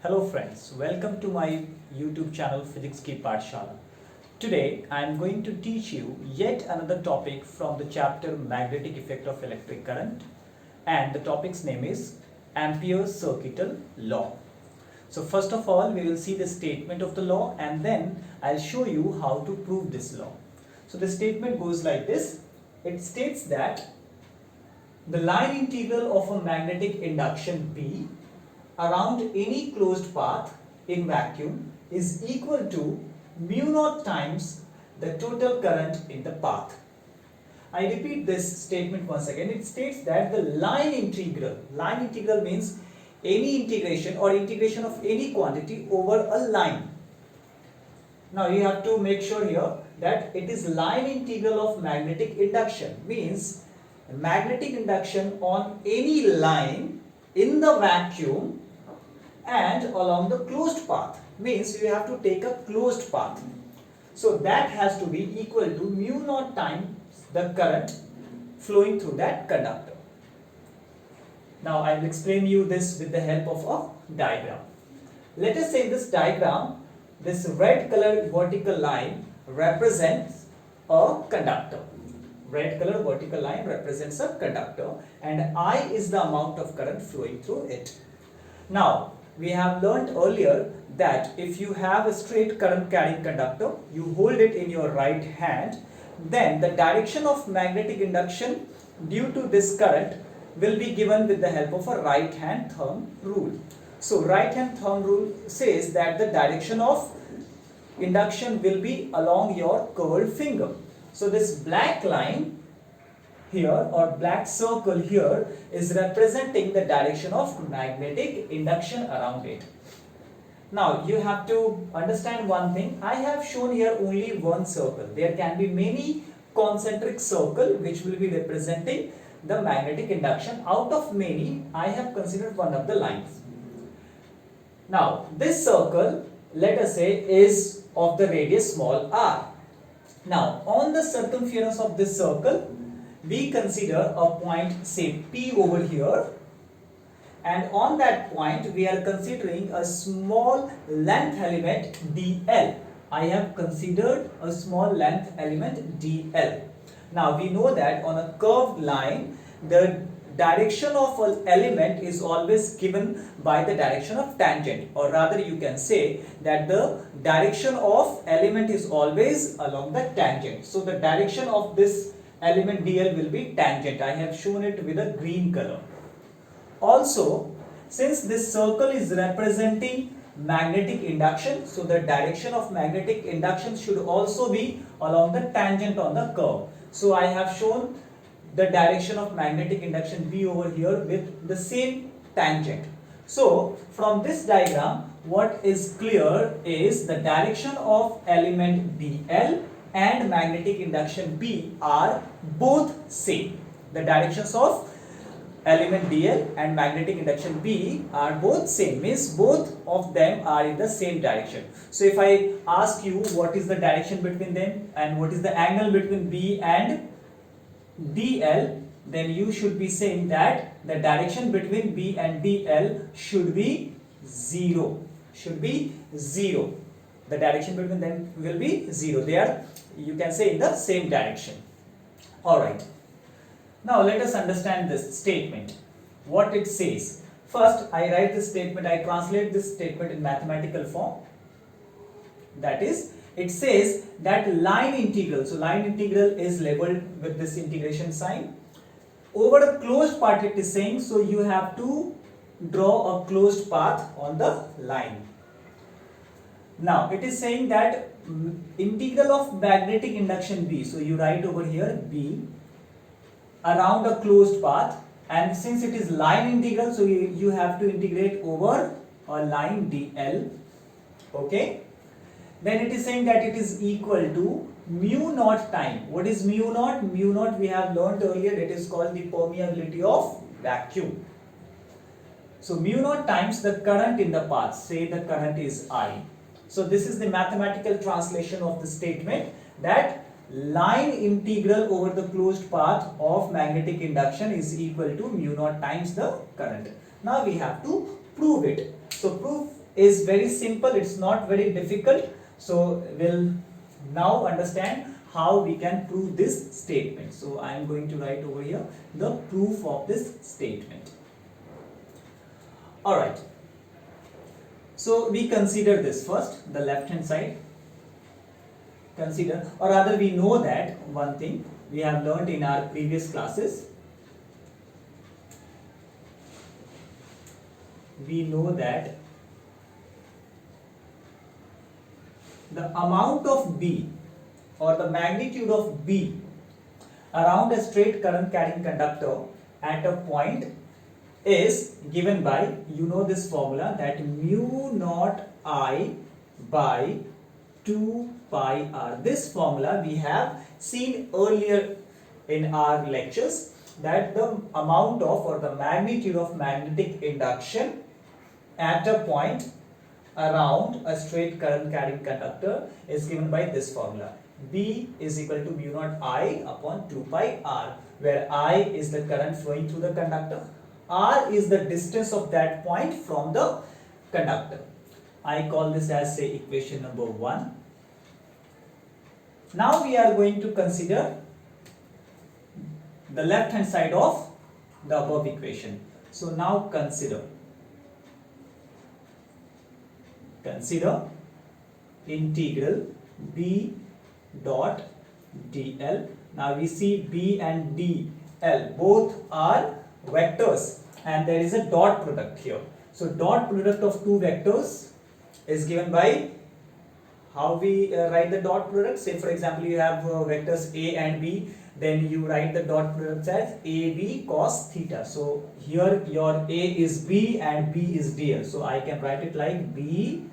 Hello friends, welcome to my YouTube channel Physics Ki Pathshala. Today I am going to teach you yet another topic from the chapter Magnetic Effect of Electric Current, and the topic's name is Ampere's Circuital Law. So first of all we will see the statement of the law and then I'll show you how to prove this law. So the statement goes like this. It states that the line integral of a magnetic induction B around any closed path in vacuum is equal to mu naught times the total current in the path. I repeat this statement once again. It states that the line integral means any integration or integration of any quantity over a line. Now you have to make sure here that it is line integral of magnetic induction, means magnetic induction on any line in the vacuum and along the closed path, means you have to take a closed path. So that has to be equal to mu naught times the current flowing through that conductor. Now I will explain you this with the help of a diagram. Let us say this diagram, this red colored vertical line represents a conductor. Red color vertical line represents a conductor and I is the amount of current flowing through it. Now we have learnt earlier that if you have a straight current carrying conductor, you hold it in your right hand, then the direction of magnetic induction due to this current will be given with the help of a right hand thumb rule. So right hand thumb rule says that the direction of induction will be along your curved finger. So this black line here or black circle here is representing the direction of magnetic induction around it. Now you have to understand one thing. I have shown here only one circle. There can be many concentric circles which will be representing the magnetic induction. Out of many, I have considered one of the lines. Now this circle, let us say, is of the radius small r. Now on the circumference of this circle, we consider a point, say P over here, and on that point we are considering a small length element dl. I have considered a small length element dl. Now we know that on a curved line the direction of an element is always given by the direction of tangent, or rather you can say that the direction of element is always along the tangent. So the direction of this element dl will be tangent. I have shown it with a green color. Also, since this circle is representing magnetic induction, so the direction of magnetic induction should also be along the tangent on the curve. So I have shown the direction of magnetic induction B over here with the same tangent. So from this diagram, what is clear is the direction of element dl and magnetic induction B are both same. The directions of element dl and magnetic induction B are both same, means both of them are in the same direction. So if I ask you what is the direction between them and what is the angle between B and dl, then you should be saying that the direction between B and dl should be 0. Should be 0. The direction between them will be 0. They are, you can say, in the same direction. Alright. Now let us understand this statement. What it says. First I write this statement, I translate this statement in mathematical form. That is, it says that line integral, so line integral is labeled with this integration sign. Over a closed path it is saying, so you have to draw a closed path on the line. Now it is saying that integral of magnetic induction B, so you write over here B around a closed path, and since it is line integral, so you have to integrate over a line dl. Okay. Then it is saying that it is equal to mu naught time. What is mu naught? Mu naught we have learnt earlier, it is called the permeability of vacuum. So mu naught times the current in the path, say the current is I. So this is the mathematical translation of the statement, that line integral over the closed path of magnetic induction is equal to mu naught times the current. Now we have to prove it. So is very simple, it's not very difficult. So we'll now understand how we can prove this statement. So I am going to write over here the proof of this statement. Alright, so we consider this first, the left hand side. Consider, or rather we know that one thing we have learned in our previous classes. We know that the amount of B or the magnitude of B around a straight current carrying conductor at a point is given by, you know this formula, that mu naught I by 2 pi r. This formula we have seen earlier in our lectures, that the amount of or the magnitude of magnetic induction at a point around a straight current carrying conductor is given by this formula. B is equal to mu naught I upon 2 pi r, where I is the current flowing through the conductor, r is the distance of that point from the conductor. I call this as, say, equation number 1. Now we are going to consider the left hand side of the above equation. So now consider integral B dot dl. Now we see B and dl both are vectors and there is a dot product here. So dot product of two vectors is given by, how we write the dot product. Say for example you have vectors A and B, then you write the dot product as AB cos theta. So here your A is B and B is dl. So I can write it like B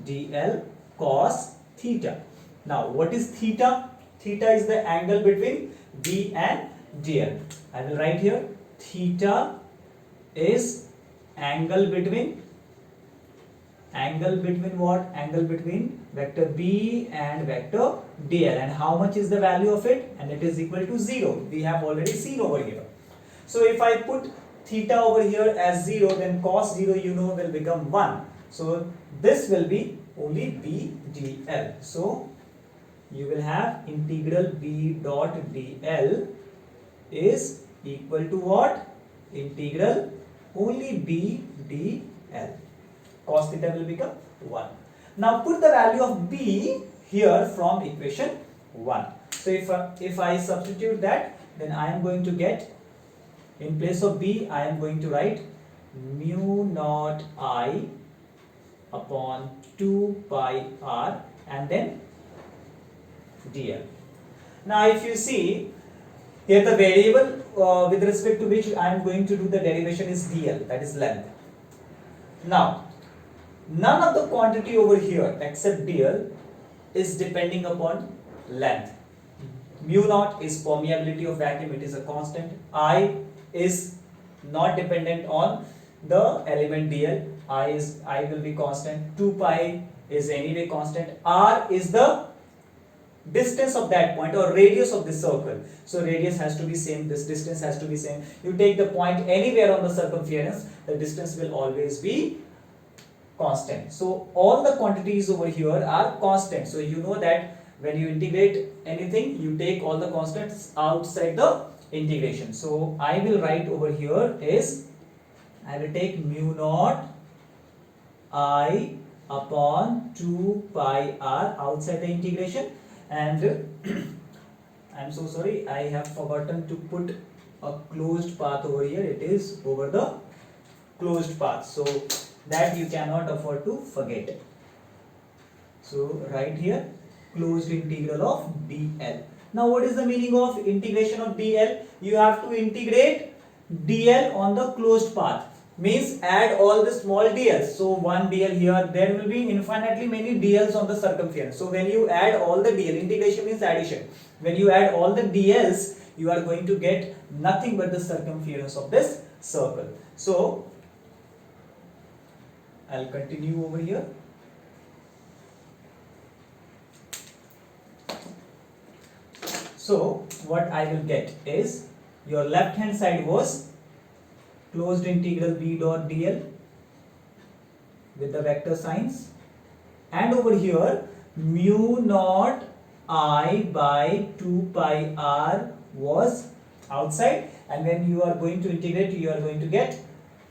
dl cos theta. Now what is theta? Theta is the angle between B and dl. I will write here theta is angle between what? Angle between vector B and vector dl. And how much is the value of it? And it is equal to 0. We have already seen over here. So if I put theta over here as 0, then cos 0 you know will become 1. So this will be only B dl. So you will have integral B dot dl is equal to what? Integral only B dl. Cos theta will become 1. Now put the value of B here from equation 1. So if I substitute that, then I am going to get, in place of B I am going to write mu naught I upon 2 pi r and then dl. Now if you see here, the variable with respect to which I am going to do the derivation is dl, that is length. Now none of the quantity over here except dl is depending upon length. Mu naught is permeability of vacuum, it is a constant. I is not dependent on the element dl, I will be constant. 2 pi is anyway constant. R is the distance of that point or radius of the circle. So radius has to be same, this distance has to be same. You take the point anywhere on the circumference, the distance will always be constant. So all the quantities over here are constant. So you know that when you integrate anything, you take all the constants outside the integration. So I will write over here is, I will take mu naught I upon 2 pi r outside the integration, and I'm so sorry, I have forgotten to put a closed path over here. It is over the closed path, so that you cannot afford to forget. So right here closed integral of dl. Now what is the meaning of integration of dl? You have to integrate dl on the closed path, means add all the small dls. So one dl here, there will be infinitely many dls on the circumference. So when you add all the dl, integration means addition. When you add all the dls, you are going to get nothing but the circumference of this circle. So I'll continue over here. So what I will get is, your left hand side was closed integral B dot dl, with the vector signs, and over here mu naught I by 2 pi r was outside, and when you are going to integrate, you are going to get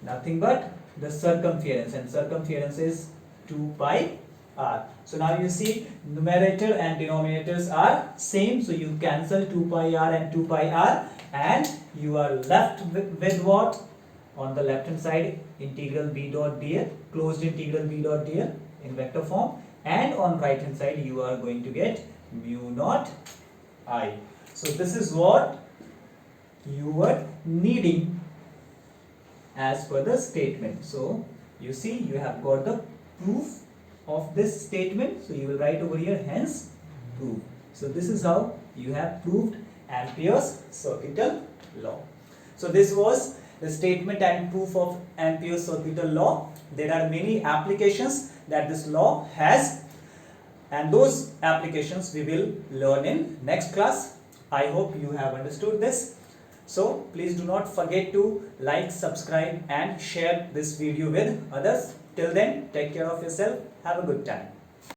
nothing but the circumference, and circumference is 2 pi r. So now you see numerator and denominators are same, so you cancel 2 pi r and 2 pi r, and you are left with what? On the left hand side, integral b dot dl, closed integral b dot dl in vector form, and on right hand side you are going to get mu naught I. So this is what you were needing as per the statement. So you see, you have got the proof of this statement, so you will write over here hence proof. So this is how you have proved Ampere's circuital law. So this was the statement and proof of Ampere's circuital law. There are many applications that this law has, and those applications we will learn in next class. I hope you have understood this. So please do not forget to like, subscribe and share this video with others. Till then, take care of yourself. Have a good time.